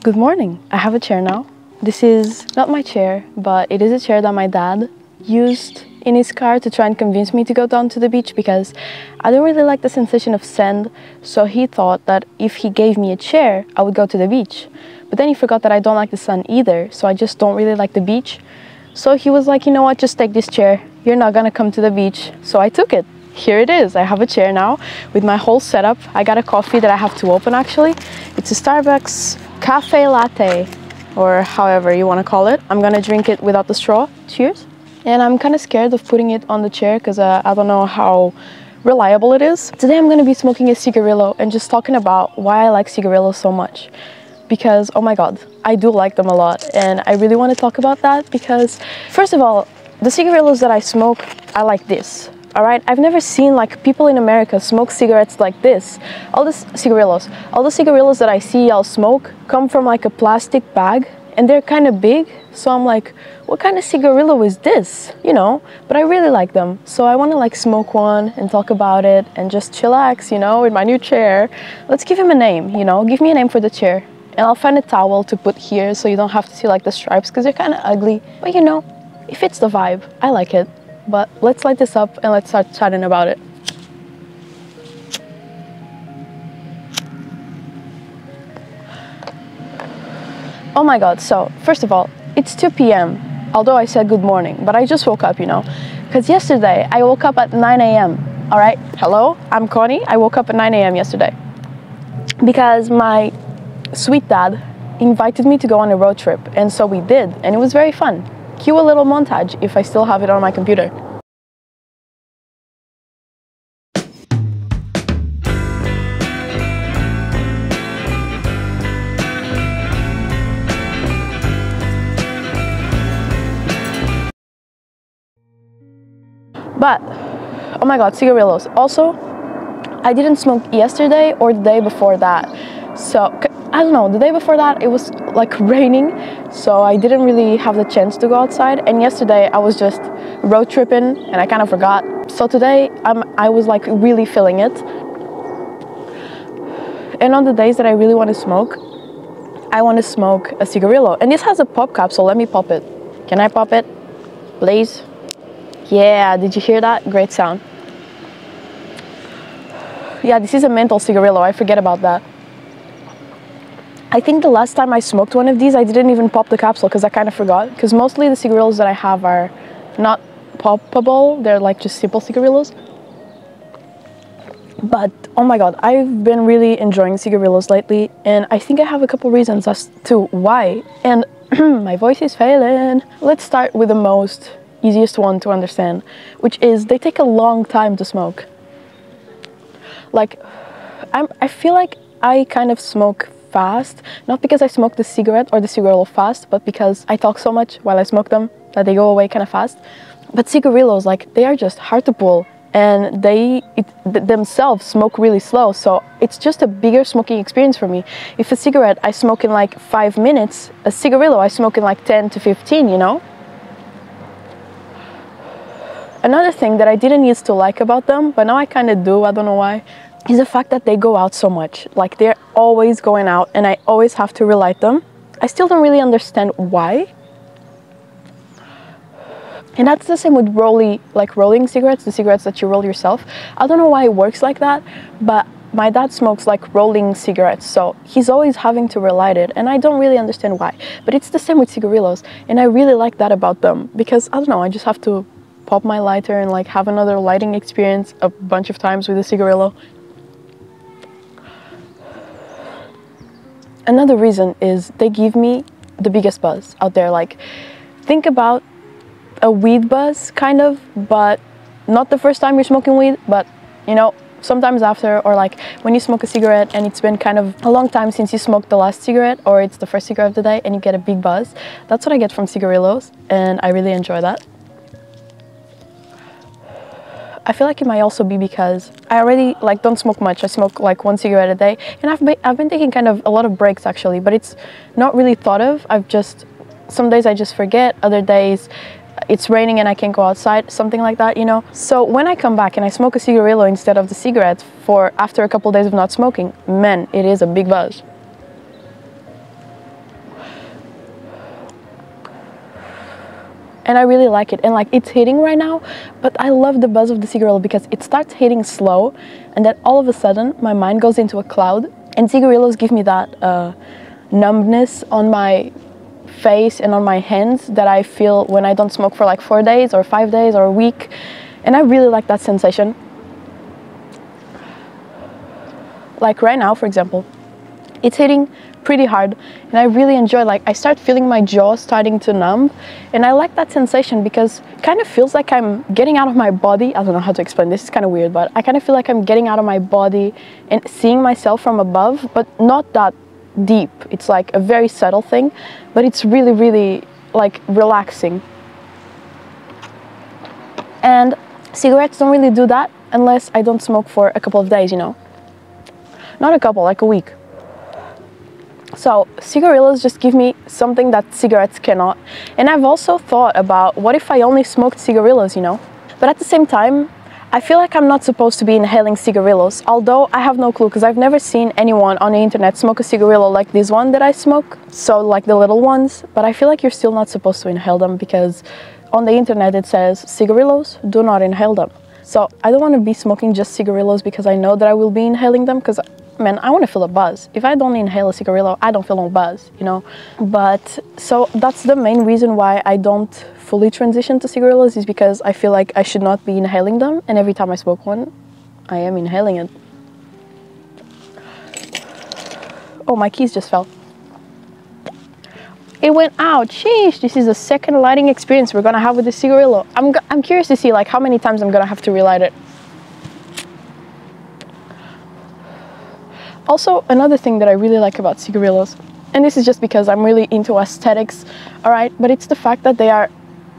Good morning. I have a chair now. This is not my chair, but it is a chair that my dad used in his car to try and convince me to go down to the beach because I don't really like the sensation of sand, so he thought that if he gave me a chair, I would go to the beach. But then he forgot that I don't like the sun either, so I just don't really like the beach. So he was like, you know what, just take this chair. You're not gonna come to the beach. So I took it. Here it is. I have a chair now with my whole setup. I got a coffee that I have to open actually. It's a Starbucks cafe latte, or however you want to call it. I'm gonna drink it without the straw. Cheers. And I'm kind of scared of putting it on the chair because I don't know how reliable it is. Today I'm going to be smoking a cigarillo and just talking about why I like cigarillos so much. Because, oh my god, I do like them a lot, and I really want to talk about that because, first of all, the cigarillos that I smoke, I like this. Alright, I've never seen like people in America smoke cigarettes like this. All the cigarillos that I see I'll smoke come from like a plastic bag, and they're kind of big, so I'm like, what kind of cigarillo is this? You know, but I really like them, so I want to like smoke one and talk about it and just chillax, you know, in my new chair. Let's give him a name, you know, give me a name for the chair, and I'll find a towel to put here so you don't have to see like the stripes because they're kind of ugly, but you know, it fits the vibe. I like it. But let's light this up and let's start chatting about it. Oh my god, so first of all, it's 2 p.m. although I said good morning, but I just woke up, you know, because yesterday I woke up at 9 a.m. Alright, hello, I'm Connie. I woke up at 9 a.m. yesterday because my sweet dad invited me to go on a road trip, and so we did, and it was very fun. Cue a little montage if I still have it on my computer. But, oh my god, cigarillos. Also, I didn't smoke yesterday or the day before that. So, I don't know, the day before that it was like raining, so I didn't really have the chance to go outside. And yesterday I was just road tripping and I kind of forgot. So today I was like really feeling it. And on the days that I really want to smoke, I want to smoke a cigarillo. And this has a pop cap, so let me pop it. Can I pop it? Please? Yeah, did you hear that? Great sound. Yeah, this is a menthol cigarillo, I forget about that. I think the last time I smoked one of these, I didn't even pop the capsule because I kind of forgot. Because mostly the cigarillos that I have are not poppable, they're like just simple cigarillos. But, oh my god, I've been really enjoying cigarillos lately, and I think I have a couple reasons as to why. And my voice is failing. Let's start with the easiest one to understand, which is they take a long time to smoke. Like, I feel like I kind of smoke fast, not because I smoke the cigarette or the cigarillo fast, but because I talk so much while I smoke them that they go away kind of fast. But cigarillos, like, they are just hard to pull, and they themselves smoke really slow, so it's just a bigger smoking experience for me. If a cigarette I smoke in like 5 minutes, a cigarillo I smoke in like 10 to 15, you know? Another thing that I didn't used to like about them, but now I kind of do, I don't know why, is the fact that they go out so much. Like, they're always going out and I always have to relight them. I still don't really understand why. And that's the same with rolling cigarettes, the cigarettes that you roll yourself. I don't know why it works like that, but my dad smokes like rolling cigarettes, so he's always having to relight it, and I don't really understand why. But it's the same with cigarillos, and I really like that about them, because, I don't know, I just have to pop my lighter and like have another lighting experience a bunch of times with a cigarillo. Another reason is they give me the biggest buzz out there. Like, think about a weed buzz, kind of, but not the first time you're smoking weed, but, you know, sometimes after, or like when you smoke a cigarette and it's been kind of a long time since you smoked the last cigarette, or it's the first cigarette of the day and you get a big buzz. That's what I get from cigarillos, and I really enjoy that. I feel like it might also be because I already like don't smoke much. I smoke like 1 cigarette a day, and I've been taking kind of a lot of breaks actually, but it's not really thought of. Some days I just forget, other days it's raining and I can't go outside, something like that, you know. So when I come back and I smoke a cigarillo instead of the cigarette after a couple of days of not smoking, man, it is a big buzz. and I really like it. And like, it's hitting right now, but I love the buzz of the cigarillo because it starts hitting slow, and then all of a sudden my mind goes into a cloud, and cigarillos give me that numbness on my face and on my hands that I feel when I don't smoke for like 4 days or 5 days or a week, and I really like that sensation. Like right now, for example, it's hitting pretty hard, and I really enjoy, like, I start feeling my jaw starting to numb, and I like that sensation because it kind of feels like I'm getting out of my body. I don't know how to explain this, it's kind of weird, but I kind of feel like I'm getting out of my body and seeing myself from above, but not that deep. It's like a very subtle thing, but it's really, really like relaxing. And cigarettes don't really do that unless I don't smoke for a couple of days, you know. Not a couple, like a week. So cigarillos just give me something that cigarettes cannot. And I've also thought about, what if I only smoked cigarillos, you know? But at the same time, I feel like I'm not supposed to be inhaling cigarillos, although I have no clue because I've never seen anyone on the internet smoke a cigarillo like this one that I smoke, so like the little ones. But I feel like you're still not supposed to inhale them because on the internet it says cigarillos, do not inhale them. So I don't want to be smoking just cigarillos because I know that I will be inhaling them, because man, I want to feel a buzz. If I don't inhale a cigarillo, I don't feel no buzz, you know? But so that's the main reason why I don't fully transition to cigarillos, is because I feel like I should not be inhaling them, and every time I smoke one, I am inhaling it. Oh, my keys just fell. It went out. Sheesh, this is the second lighting experience we're gonna have with the cigarillo. I'm curious to see like how many times I'm gonna have to relight it. Also, another thing that I really like about cigarillos, and this is just because I'm really into aesthetics, alright, but it's the fact that they are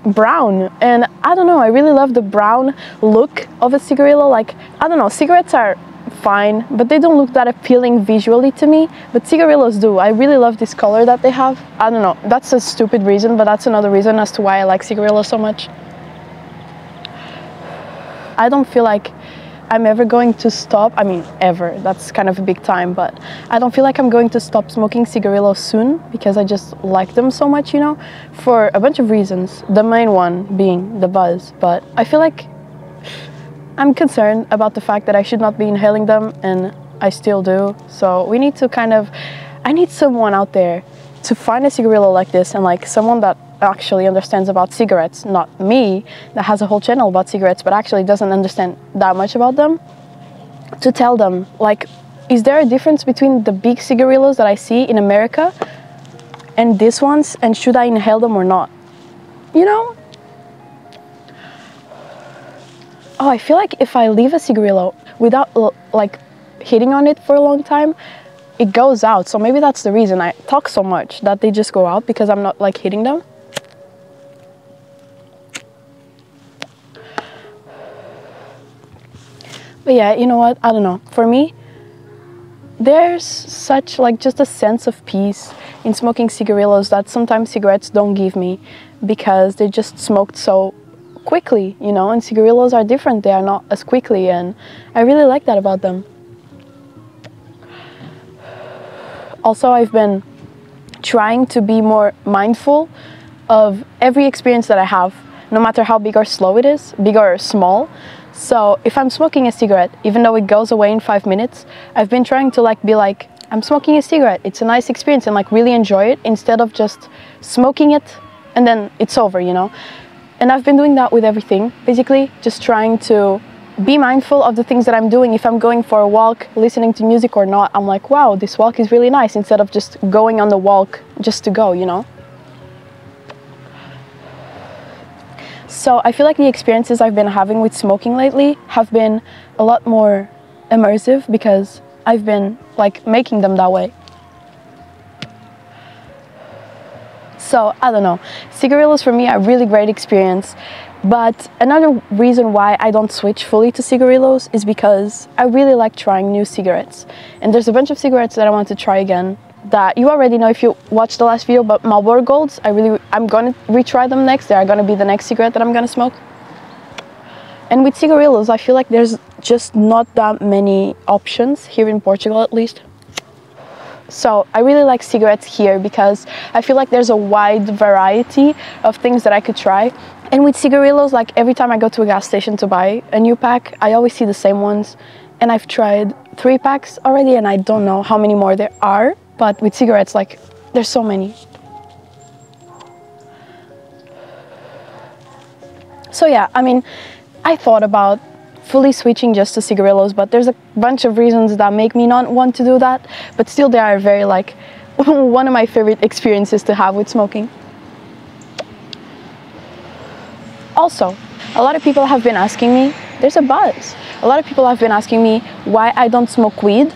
brown, and I don't know, I really love the brown look of a cigarillo. Like, I don't know, cigarettes are fine, but they don't look that appealing visually to me, but cigarillos do. I really love this color that they have. I don't know, that's a stupid reason, but that's another reason as to why I like cigarillos so much. I don't feel like I'm ever going to stop. I mean, ever, that's kind of a big time, but I don't feel like I'm going to stop smoking cigarillos soon, because I just like them so much, you know, for a bunch of reasons. The main one being the buzz, but I feel like I'm concerned about the fact that I should not be inhaling them, and I still do. So we need to kind of, I need someone out there to find a cigarillo like this, and like someone that actually understands about cigarettes, not me that has a whole channel about cigarettes but actually doesn't understand that much about them, to tell them, like, is there a difference between the big cigarillos that I see in America and these ones, and should I inhale them or not, you know? Oh, I feel like if I leave a cigarillo without like hitting on it for a long time, it goes out. So maybe that's the reason I talk so much, that they just go out because I'm not like hitting them. But yeah, you know what, I don't know, for me there's such like just a sense of peace in smoking cigarillos that sometimes cigarettes don't give me, because they just smoked so quickly, you know, and cigarillos are different, they are not as quickly, and I really like that about them. Also, I've been trying to be more mindful of every experience that I have, no matter how big or slow it is, big or small. So if I'm smoking a cigarette, even though it goes away in 5 minutes, I've been trying to like be like, I'm smoking a cigarette, it's a nice experience, and like really enjoy it, instead of just smoking it and then it's over, you know. And I've been doing that with everything, basically just trying to be mindful of the things that I'm doing. If I'm going for a walk, listening to music or not, I'm like, wow, this walk is really nice, instead of just going on the walk just to go, you know. So I feel like the experiences I've been having with smoking lately have been a lot more immersive, because I've been like making them that way. So I don't know, cigarillos for me are a really great experience. But another reason why I don't switch fully to cigarillos is because I really like trying new cigarettes. And there's a bunch of cigarettes that I want to try again that you already know if you watched the last video, but Marlboro Golds, I'm gonna retry them next. They are gonna be the next cigarette that I'm gonna smoke. And with cigarillos, I feel like there's just not that many options here in Portugal, at least. So I really like cigarettes here because I feel like there's a wide variety of things that I could try. And with cigarillos, like every time I go to a gas station to buy a new pack, I always see the same ones. And I've tried 3 packs already and I don't know how many more there are. But with cigarettes, like there's so many. So yeah, I mean, I thought about fully switching just to cigarillos, but there's a bunch of reasons that make me not want to do that. But still, they are very like one of my favorite experiences to have with smoking. Also, a lot of people have been asking me, there's a buzz. A lot of people have been asking me why I don't smoke weed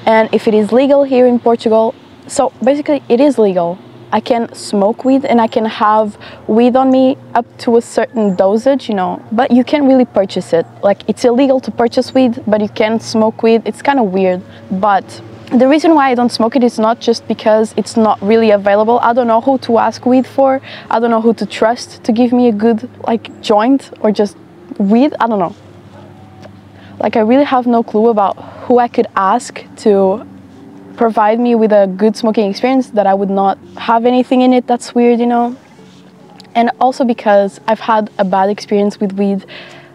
and if it is legal here in Portugal. So basically, it is legal. I can smoke weed and I can have weed on me up to a certain dosage, you know, but you can't really purchase it. Like, it's illegal to purchase weed, but you can smoke weed. It's kind of weird. But the reason why I don't smoke it is not just because it's not really available. I don't know who to ask weed for. I don't know who to trust to give me a good, like, joint or just weed. I don't know. Like, I really have no clue about who I could ask to provide me with a good smoking experience that I would not have anything in it that's weird, you know. And also because I've had a bad experience with weed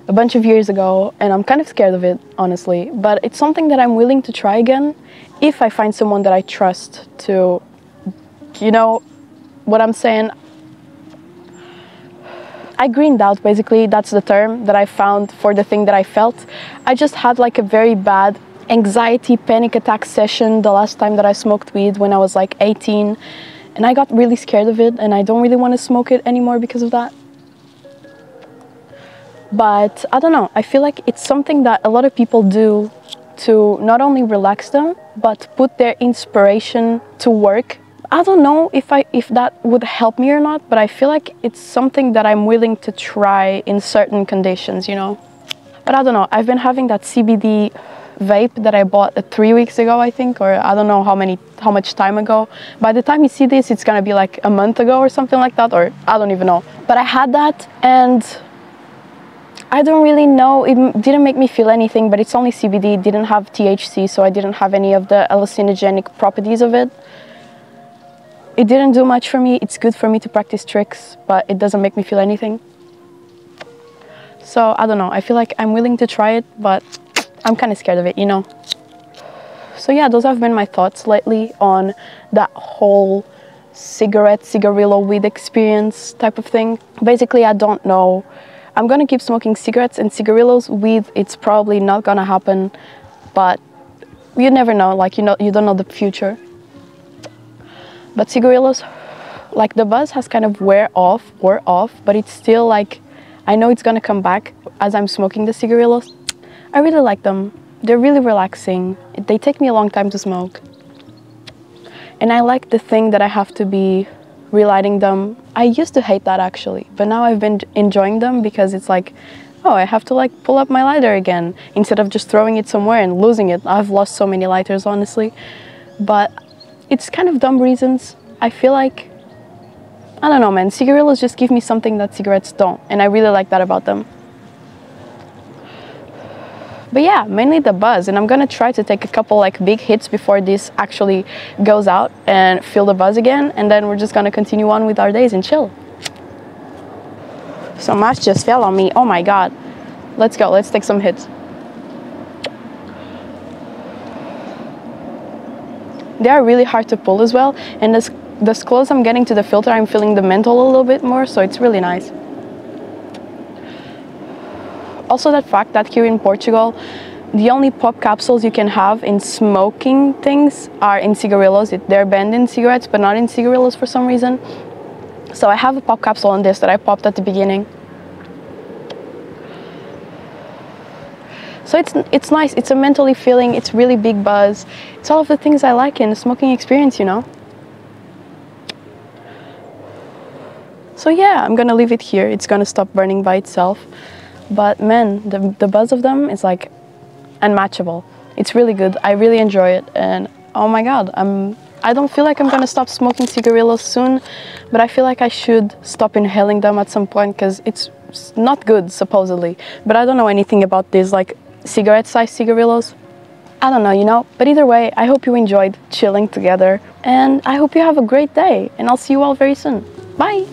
a bunch of years ago and I'm kind of scared of it, honestly. But it's something that I'm willing to try again if I find someone that I trust to, you know what I'm saying. I greened out, basically. That's the term that I found for the thing that I felt. I just had like a very bad anxiety panic attack session the last time that I smoked weed when I was like 18, and I got really scared of it and I don't really want to smoke it anymore because of that. But I don't know, I feel like it's something that a lot of people do to not only relax them but put their inspiration to work. I don't know if that would help me or not, but I feel like it's something that I'm willing to try in certain conditions, you know. But I don't know, I've been having that CBD vape that I bought 3 weeks ago, I think, or I don't know how much time ago. By the time you see this, it's gonna be like a month ago or something like that, or I don't even know. But I had that and I don't really know, it didn't make me feel anything, but it's only CBD, it didn't have THC, so I didn't have any of the hallucinogenic properties of it. It didn't do much for me. It's good for me to practice tricks, but it doesn't make me feel anything. So I don't know, I feel like I'm willing to try it, but I'm kind of scared of it, you know. So yeah, those have been my thoughts lately on that whole cigarillo weed experience type of thing. Basically, I don't know. I'm gonna keep smoking cigarettes and cigarillos. Weed, it's probably not gonna happen, but you never know, like, you know, you don't know the future. But cigarillos, like, the buzz has kind of wore off, but it's still like, I know it's gonna come back as I'm smoking the cigarillos. I really like them. They're really relaxing. They take me a long time to smoke. And I like the thing that I have to be relighting them. I used to hate that actually, but now I've been enjoying them because it's like, oh, I have to like pull up my lighter again instead of just throwing it somewhere and losing it. I've lost so many lighters, honestly. But it's kind of dumb reasons. I feel like, I don't know, man, cigarillos just give me something that cigarettes don't, and I really like that about them. But yeah, mainly the buzz, and I'm gonna try to take a couple like big hits before this actually goes out and feel the buzz again, and then we're just gonna continue on with our days and chill. So much just fell on me, oh my god. Let's go, let's take some hits. They are really hard to pull as well, and as close I'm getting to the filter, I'm feeling the menthol a little bit more, so it's really nice. Also, that fact that here in Portugal, the only pop capsules you can have in smoking things are in cigarillos. They're banned in cigarettes, but not in cigarillos for some reason. So I have a pop capsule on this that I popped at the beginning. So it's nice, it's a mentally feeling, it's really big buzz. It's all of the things I like in a smoking experience, you know. So yeah, I'm gonna leave it here. It's gonna stop burning by itself. But man, the buzz of them is like unmatchable. It's really good. I really enjoy it, and oh my god, I don't feel like I'm gonna stop smoking cigarillos soon, but I feel like I should stop inhaling them at some point because it's not good supposedly. But I don't know anything about these like cigarette-sized cigarillos. I don't know, you know, but either way, I hope you enjoyed chilling together, and I hope you have a great day, and I'll see you all very soon. Bye!